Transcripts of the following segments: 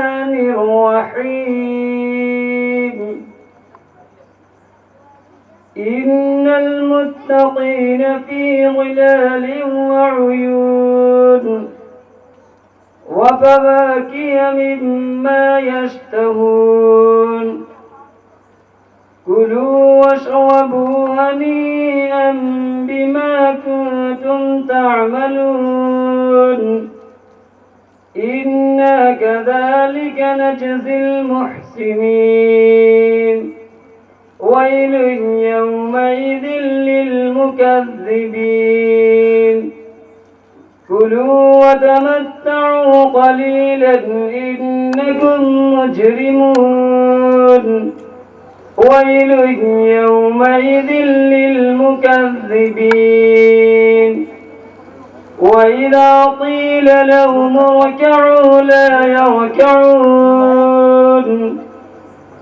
الرحمن الرحيم إن المتقين في ظلال وعيون وفواكه مما يشتهون كلوا واشربوا هنيئا بما كنتم تعملون إنا كذلك نجزي المحسنين ويل يومئذ للمكذبين كلوا وتمتعوا قليلا إنكم مجرمون ويل يومئذ للمكذبين وإذا قيل لهم اركعوا لا يركعون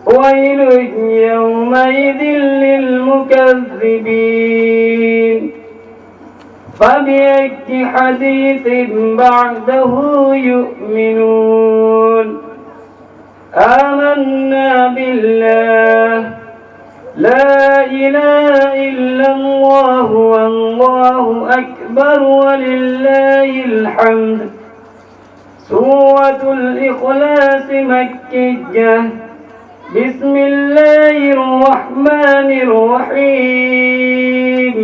ويل يومئذ للمكذبين فبأي حديث بعده يؤمنون آمنا بالله لا إله إلا الله والله أكبر ولله الحمد سورة الإخلاص مكية بسم الله الرحمن الرحيم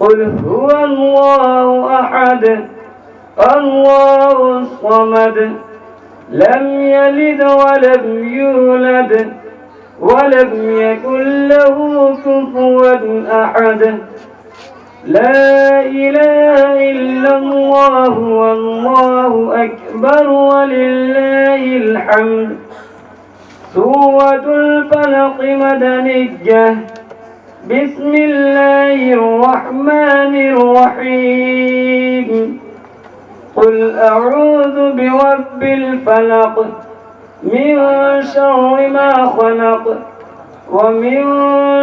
قل هو الله أحد الله الصمد لم يلد ولم يولد ولم يكن له كفوا أحد لا إله إلا الله والله أكبر ولله الحمد سورة الفلق مدنية بسم الله الرحمن الرحيم قل أعوذ برب الفلق من شر ما خلق ومن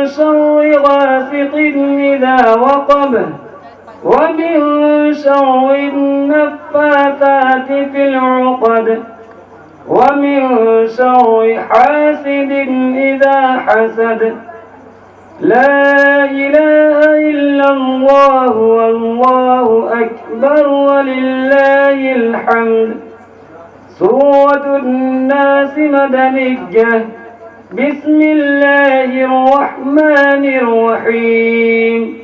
شر غاسق إذا وقب ومن شر النفاثات في العقد ومن شر حاسد إذا حسد لا إله إلا الله والله أكبر ولله الحمد سورة الناس مدنية بسم الله الرحمن الرحيم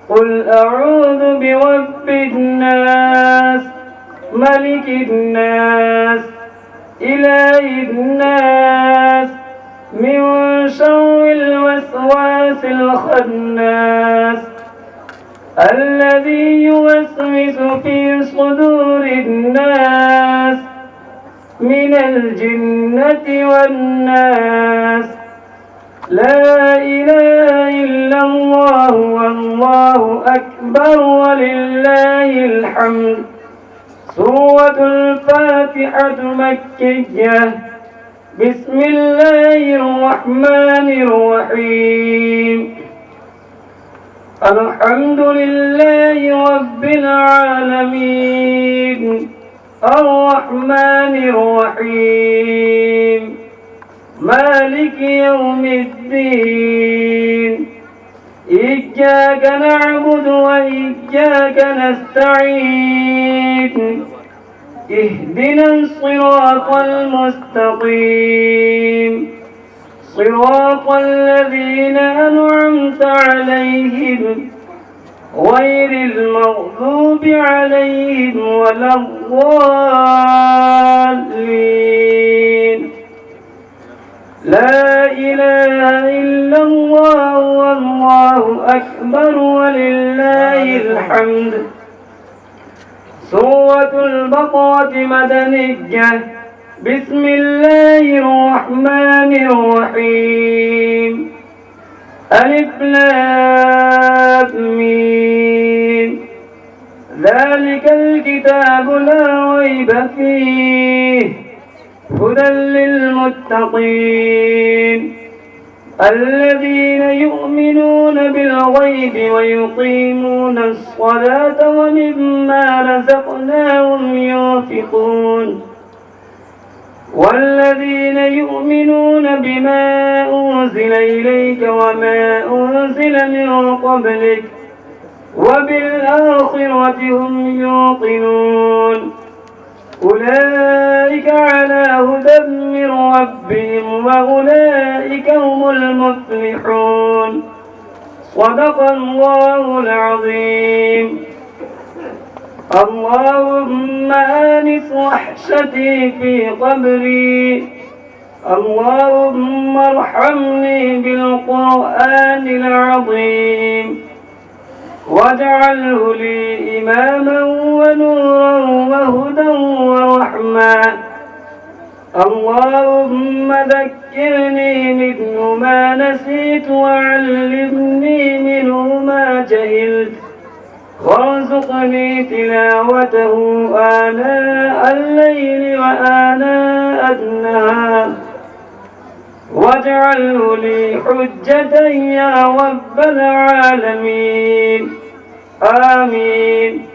قل أعوذ برب الناس ملك الناس إله الناس من شر الوسواس الخناس الذي يوسوس في صدور الناس من الجنة والناس لا إله إلا الله والله أكبر ولله الحمد سورة الفاتحة مكية بسم الله الرحمن الرحيم الحمد لله رب العالمين الرحمن الرحيم مالك يوم الدين إياك نعبد وإياك نستعين اهدنا الصراط المستقيم صراط الذين أنعمت عليهم غير المغضوب عليهم ولا الضالين لا إله إلا الله والله أكبر ولله الحمد سورة البقرة مدنية بسم الله الرحمن الرحيم ألف لام ميم ذلك الكتاب لا ريب فيه هدى للمتقين الذين يؤمنون بالغيب ويقيمون الصلاة ومما رزقناهم ينفقون والذين يؤمنون بما أنزل إليك وما أنزل من قبلك وبالآخرة هم يوقنون أولئك على هدى من ربهم وأولئك هم المفلحون صدق الله العظيم. اللهم آنس وحشتي في قبري، اللهم ارحمني بالقرآن العظيم واجعله لي إماما ونورا وهدى ورحمة. اللهم ذكرني منه ما نسيت وعلمني منه ما جهلت وارزقني تلاوته آناء الليل وآناء النهار واجعله لي حجة يا رب العالمين. آمين.